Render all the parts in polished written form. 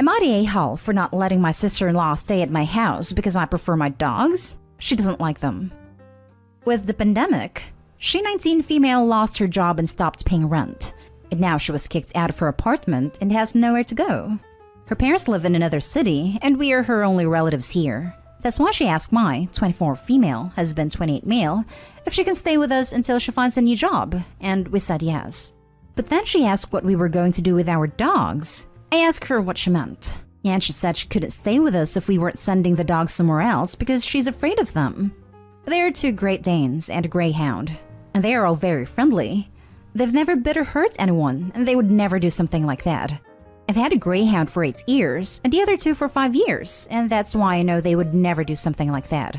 Am I the a-hole for not letting my sister-in-law stay at my house because I prefer my dogs? She doesn't like them. With the pandemic, she 19 female lost her job and stopped paying rent. And now she was kicked out of her apartment and has nowhere to go. Her parents live in another city and we are her only relatives here. That's why she asked my 24 female, husband 28 male, if she can stay with us until she finds a new job, and we said yes. But then she asked what we were going to do with our dogs. I asked her what she meant, and she said she couldn't stay with us if we weren't sending the dogs somewhere else because she's afraid of them. They are 2 Great Danes and a Greyhound, and they are all very friendly. They've never bit or hurt anyone, and they would never do something like that. I've had a Greyhound for 8 years, and the other 2 for 5 years, and that's why I know they would never do something like that.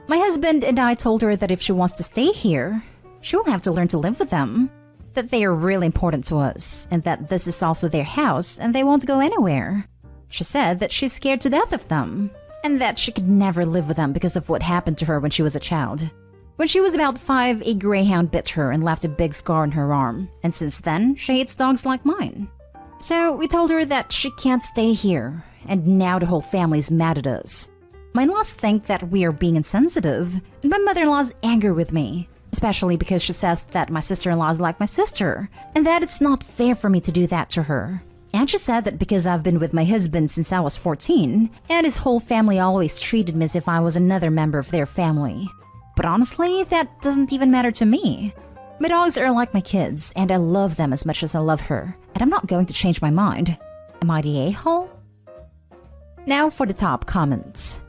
My husband and I told her that if she wants to stay here, she will have to learn to live with them, that they are really important to us, and that this is also their house and they won't go anywhere. She said that she's scared to death of them, and that she could never live with them because of what happened to her when she was a child. When she was about 5, a Greyhound bit her and left a big scar on her arm, and since then, she hates dogs like mine. So we told her that she can't stay here, and now the whole family's mad at us. My in-laws think that we are being insensitive, and my mother-in-law's angry with me, especially because she says that my sister-in-law is like my sister, and that it's not fair for me to do that to her. And she said that because I've been with my husband since I was 14, and his whole family always treated me as if I was another member of their family. But honestly, that doesn't even matter to me. My dogs are like my kids, and I love them as much as I love her, and I'm not going to change my mind. Am I the a-hole? Now for the top comments.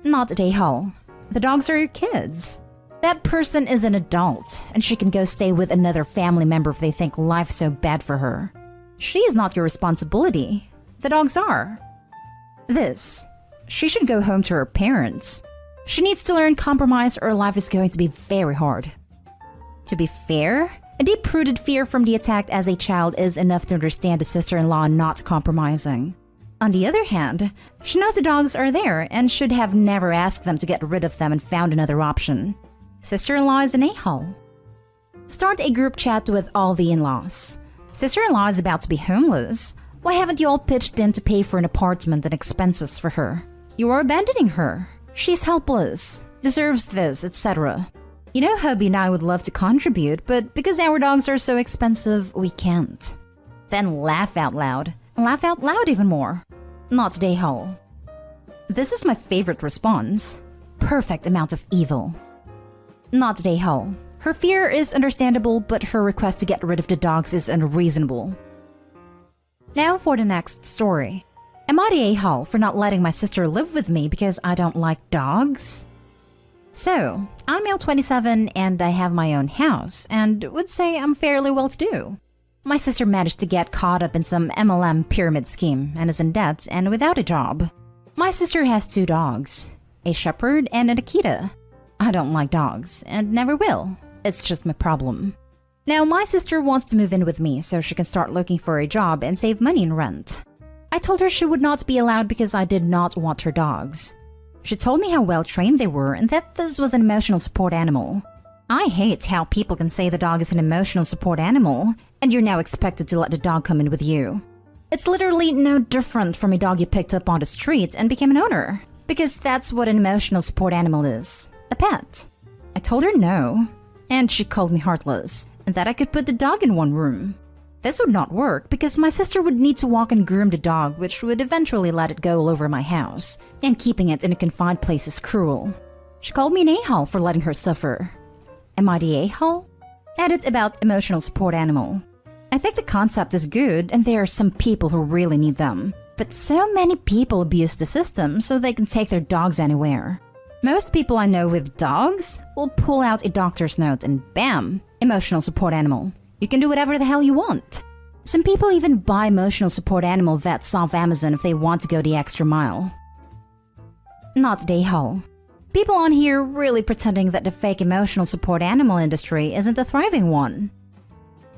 Not the a-hole. The dogs are your kids. That person is an adult, and she can go stay with another family member if they think life's so bad for her. She is not your responsibility. The dogs are. This. She should go home to her parents. She needs to learn compromise or life is going to be very hard. To be fair, a deep-rooted fear from the attack as a child is enough to understand a sister-in-law not compromising. On the other hand, she knows the dogs are there and should have never asked them to get rid of them and found another option. Sister-in-law is an a-hole. Start a group chat with all the in-laws. Sister-in-law is about to be homeless. Why haven't you all pitched in to pay for an apartment and expenses for her? You are abandoning her. She's helpless, deserves this, etc. You know, hubby and I would love to contribute, but because our dogs are so expensive, we can't. Then laugh out loud. Laugh out loud even more. Not the a-hole. This is my favorite response. Perfect amount of evil. Not the a-hole. Her fear is understandable, but her request to get rid of the dogs is unreasonable. Now for the next story. Am I the a-hole for not letting my sister live with me because I don't like dogs? So, I'm now 27 and I have my own house, and would say I'm fairly well-to-do. My sister managed to get caught up in some MLM pyramid scheme and is in debt and without a job. My sister has 2 dogs, a shepherd and an Akita. I don't like dogs, and never will. It's just my problem. Now, my sister wants to move in with me so she can start looking for a job and save money in rent. I told her she would not be allowed because I did not want her dogs. She told me how well-trained they were and that this was an emotional support animal. I hate how people can say the dog is an emotional support animal, and you're now expected to let the dog come in with you. It's literally no different from a dog you picked up on the street and became an owner, because that's what an emotional support animal is, a pet. I told her no, and she called me heartless, and that I could put the dog in one room. This would not work because my sister would need to walk and groom the dog, which would eventually let it go all over my house, and keeping it in a confined place is cruel. She called me an a-hole for letting her suffer. Am I the a-hole? Edit about emotional support animal. I think the concept is good and there are some people who really need them, but so many people abuse the system so they can take their dogs anywhere. Most people I know with dogs will pull out a doctor's note and bam, emotional support animal. You can do whatever the hell you want. Some people even buy emotional support animal vets off Amazon if they want to go the extra mile. Not the a-hole. People on here really pretending that the fake emotional support animal industry isn't a thriving one.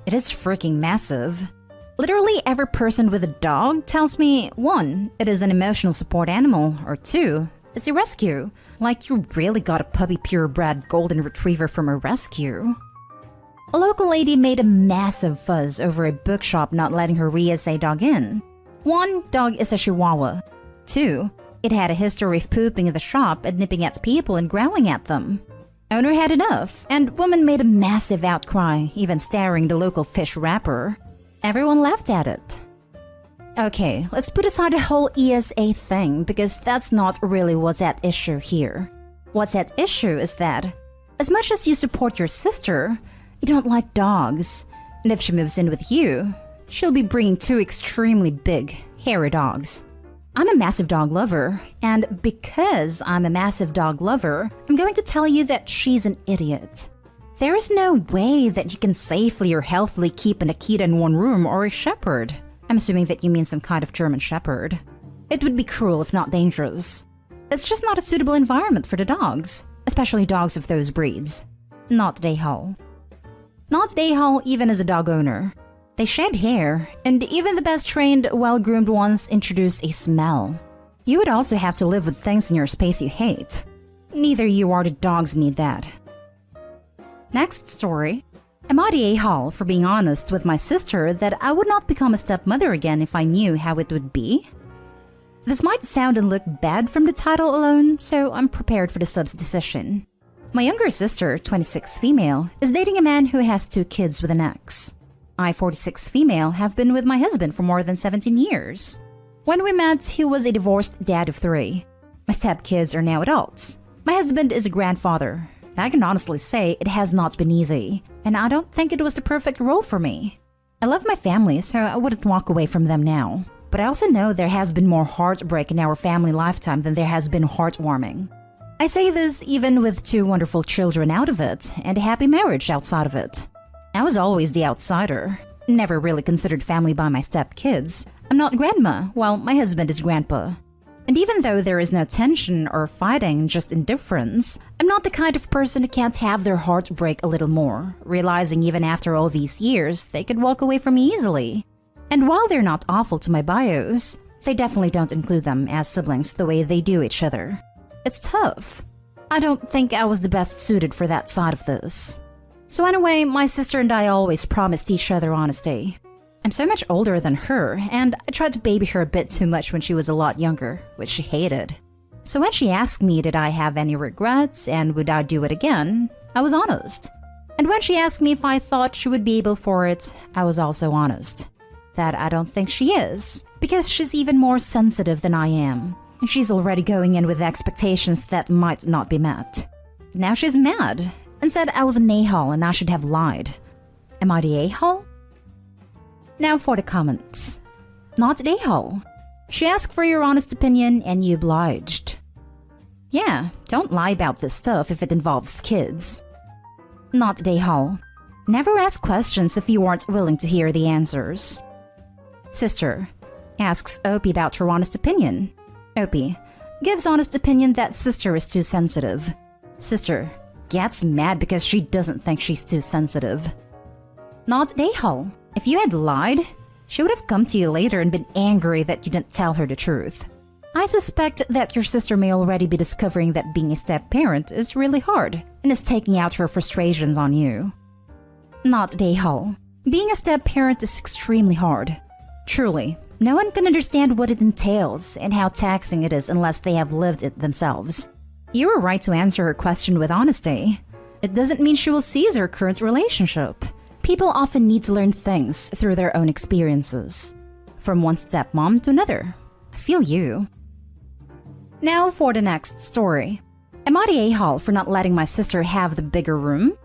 It is freaking massive. Literally every person with a dog tells me 1, it is an emotional support animal, or 2, it's a rescue. Like you really got a puppy purebred golden retriever from a rescue. A local lady made a massive fuzz over a bookshop not letting her re-SA dog in. One, dog is a Chihuahua. 2, it had a history of pooping in the shop and nipping at people and growling at them. Owner had enough, and woman made a massive outcry, even staring the local fish wrapper. Everyone laughed at it. Okay, let's put aside the whole ESA thing because that's not really what's at issue here. What's at issue is that, as much as you support your sister, you don't like dogs. And if she moves in with you, she'll be bringing 2 extremely big, hairy dogs. I'm a massive dog lover, and because I'm a massive dog lover, I'm going to tell you that she's an idiot. There is no way that you can safely or healthily keep an Akita in one room or a shepherd. I'm assuming that you mean some kind of German shepherd. It would be cruel if not dangerous. It's just not a suitable environment for the dogs, especially dogs of those breeds. Not Dayhall. Not Dayhall even as a dog owner. They shed hair, and even the best trained, well-groomed ones introduce a smell. You would also have to live with things in your space you hate. Neither you or the dogs need that. Next story. I'm at A-Hall for being honest with my sister that I would not become a stepmother again if I knew how it would be. This might sound and look bad from the title alone, so I'm prepared for the sub's decision. My younger sister, 26 female, is dating a man who has 2 kids with an ex. I, 46 female, have been with my husband for more than 17 years. When we met, he was a divorced dad of 3. My stepkids are now adults. My husband is a grandfather. I can honestly say it has not been easy, and I don't think it was the perfect role for me. I love my family, so I wouldn't walk away from them now. But I also know there has been more heartbreak in our family lifetime than there has been heartwarming. I say this even with 2 wonderful children out of it, and a happy marriage outside of it. I was always the outsider, never really considered family by my stepkids. I'm not grandma, while my husband is grandpa. And even though there is no tension or fighting, just indifference, I'm not the kind of person who can't have their heart break a little more, realizing even after all these years, they could walk away from me easily. And while they're not awful to my bios, they definitely don't include them as siblings the way they do each other. It's tough. I don't think I was the best suited for that side of this. So anyway, my sister and I always promised each other honesty. I'm so much older than her, and I tried to baby her a bit too much when she was a lot younger, which she hated. So when she asked me did I have any regrets and would I do it again, I was honest. And when she asked me if I thought she would be able for it, I was also honest. That I don't think she is, because she's even more sensitive than I am. And she's already going in with expectations that might not be met. Now she's mad, and said I was an a-hole and I should have lied. Am I the a-hole? Now for the comments. Not the a-hole. She asked for your honest opinion and you obliged. Yeah, don't lie about this stuff if it involves kids. Not the a-hole. Never ask questions if you aren't willing to hear the answers. Sister. Asks Opie about her honest opinion. Opie. Gives honest opinion that sister is too sensitive. Sister. Gets mad because she doesn't think she's too sensitive. Not a-hole. If you had lied, she would have come to you later and been angry that you didn't tell her the truth. I suspect that your sister may already be discovering that being a step-parent is really hard and is taking out her frustrations on you. Not a-hole. Being a step-parent is extremely hard. Truly, no one can understand what it entails and how taxing it is unless they have lived it themselves. You were right to answer her question with honesty. It doesn't mean she will seize her current relationship. People often need to learn things through their own experiences. From one stepmom to another. I feel you. Now for the next story. Am I the a-hole for not letting my sister have the bigger room?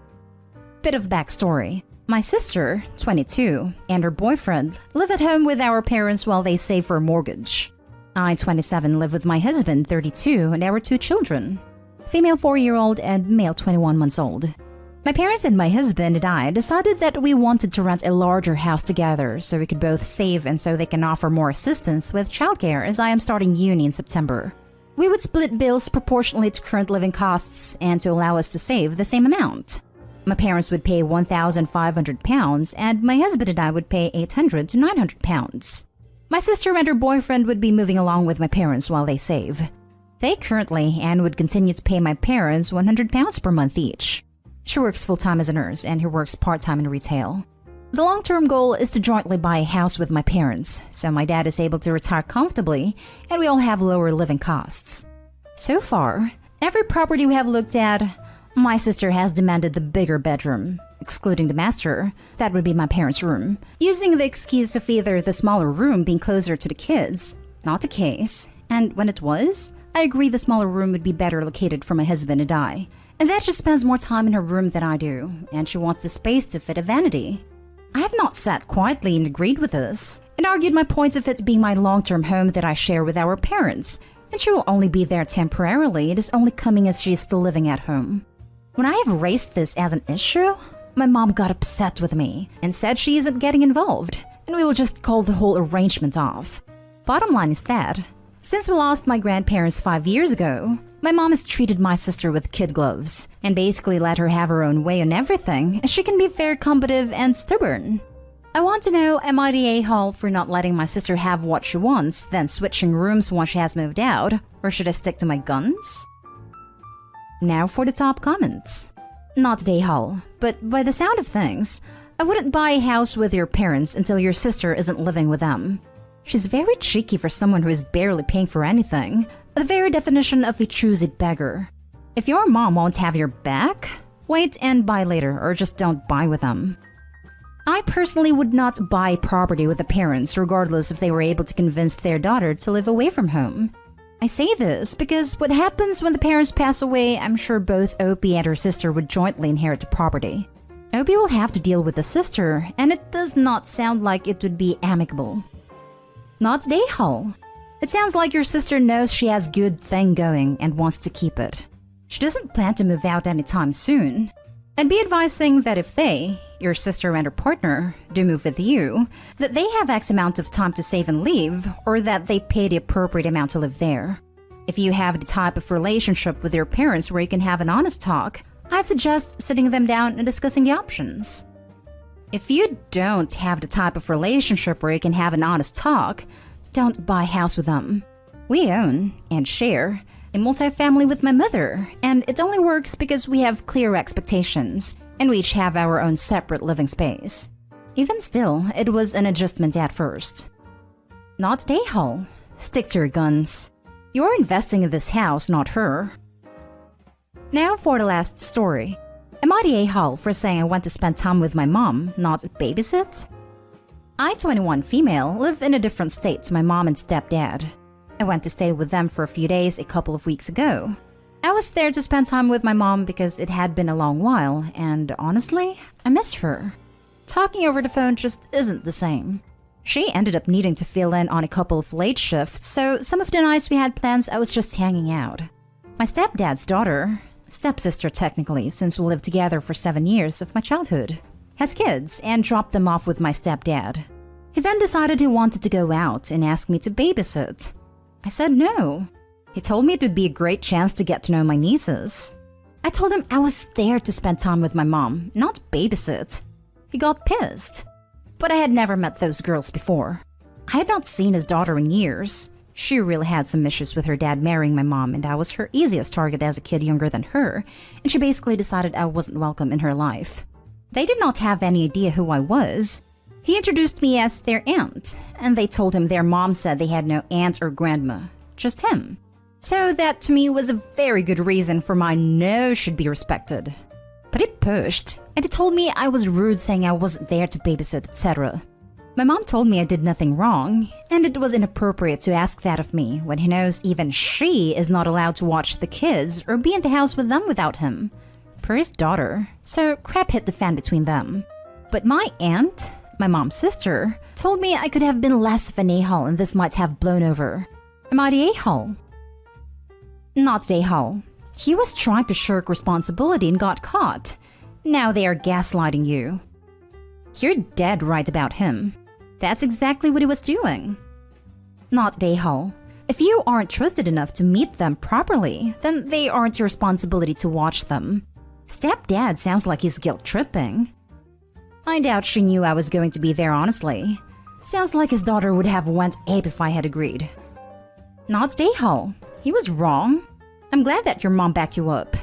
Bit of backstory. My sister, 22, and her boyfriend live at home with our parents while they save for a mortgage. I, 27, live with my husband, 32, and our 2 children. Female 4-year-old and male 21 months old. My parents and my husband and I decided that we wanted to rent a larger house together so we could both save and so they can offer more assistance with childcare as I am starting uni in September. We would split bills proportionally to current living costs and to allow us to save the same amount. My parents would pay £1,500 and my husband and I would pay £800 to £900. My sister and her boyfriend would be moving along with my parents while they save. They currently and would continue to pay my parents £100 per month each. She works full-time as a nurse and he works part-time in retail. The long-term goal is to jointly buy a house with my parents, so my dad is able to retire comfortably and we all have lower living costs. So far, every property we have looked at, my sister has demanded the bigger bedroom, excluding the master, that would be my parents' room, using the excuse of either the smaller room being closer to the kids. Not the case, and when it was, I agree the smaller room would be better located for my husband and I, and that she spends more time in her room than I do, and she wants the space to fit a vanity. I have not sat quietly and agreed with this, and argued my point of it being my long-term home that I share with our parents, and she will only be there temporarily. It is only coming as she is still living at home. When I have raised this as an issue, my mom got upset with me and said she isn't getting involved, and we will just call the whole arrangement off. Bottom line is that, since we lost my grandparents 5 years ago, my mom has treated my sister with kid gloves and basically let her have her own way on everything, as she can be very combative and stubborn. I want to know, am I the a-hole for not letting my sister have what she wants, then switching rooms once she has moved out, or should I stick to my guns? Now for the top comments. Not the a-hole, but by the sound of things, I wouldn't buy a house with your parents until your sister isn't living with them. She's very cheeky for someone who is barely paying for anything. The very definition of a choosy beggar. If your mom won't have your back, wait and buy later, or just don't buy with them. I personally would not buy property with the parents regardless if they were able to convince their daughter to live away from home. I say this because what happens when the parents pass away, I'm sure both Opie and her sister would jointly inherit the property. Opie will have to deal with the sister, and it does not sound like it would be amicable. Not the a-hole. It sounds like your sister knows she has good thing going and wants to keep it. She doesn't plan to move out anytime soon. I'd be advising that if they, your sister and her partner, do move with you, that they have X amount of time to save and leave, or that they pay the appropriate amount to live there. If you have the type of relationship with your parents where you can have an honest talk, I suggest sitting them down and discussing the options. If you don't have the type of relationship where you can have an honest talk, don't buy a house with them. We own, and share, a multifamily with my mother, and it only works because we have clear expectations, and we each have our own separate living space. Even still, it was an adjustment at first. Not the a-hole. Stick to your guns. You're investing in this house, not her. Now for the last story. Am I the a-hole for saying I want to spend time with my mom, not babysit? I, 21 female, live in a different state to my mom and stepdad. I went to stay with them for a few days a couple of weeks ago. I was there to spend time with my mom because it had been a long while, and honestly, I miss her. Talking over the phone just isn't the same. She ended up needing to fill in on a couple of late shifts, so some of the nights we had plans I was just hanging out. My stepdad's daughter, stepsister technically since we lived together for 7 years of my childhood, has kids and dropped them off with my stepdad. He then decided he wanted to go out and asked me to babysit. I said no. He told me it would be a great chance to get to know my nieces. I told him I was there to spend time with my mom, not babysit. He got pissed. But I had never met those girls before. I had not seen his daughter in years. She really had some issues with her dad marrying my mom, and I was her easiest target as a kid younger than her, and she basically decided I wasn't welcome in her life. They did not have any idea who I was. He introduced me as their aunt, and they told him their mom said they had no aunt or grandma, just him. So that to me was a very good reason for my no should be respected. But he pushed, and he told me I was rude saying I wasn't there to babysit, etc. My mom told me I did nothing wrong, and it was inappropriate to ask that of me when he knows even she is not allowed to watch the kids or be in the house with them without him. Per his daughter, so crap hit the fan between them. But my aunt, my mom's sister, told me I could have been less of an a-hole and this might have blown over. Am I the a-hole? Not the a-hole. He was trying to shirk responsibility and got caught. Now they are gaslighting you. You're dead right about him. That's exactly what he was doing. Not the a-hole. If you aren't trusted enough to meet them properly, then they aren't your responsibility to watch them. Stepdad sounds like he's guilt-tripping. I doubt she knew I was going to be there, honestly. Sounds like his daughter would have went ape if I had agreed. Not the a-hole. He was wrong. I'm glad that your mom backed you up.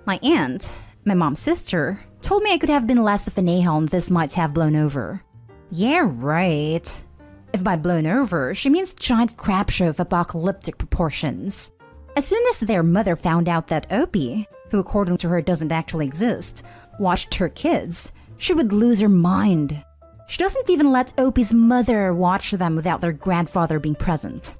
My aunt, my mom's sister, Told me I could have been less of an a-hole and this might have blown over. Yeah, right. If by blown over, she means giant crap show of apocalyptic proportions. As soon as their mother found out that Opie, who according to her doesn't actually exist, watched her kids, she would lose her mind. She doesn't even let Opie's mother watch them without their grandfather being present.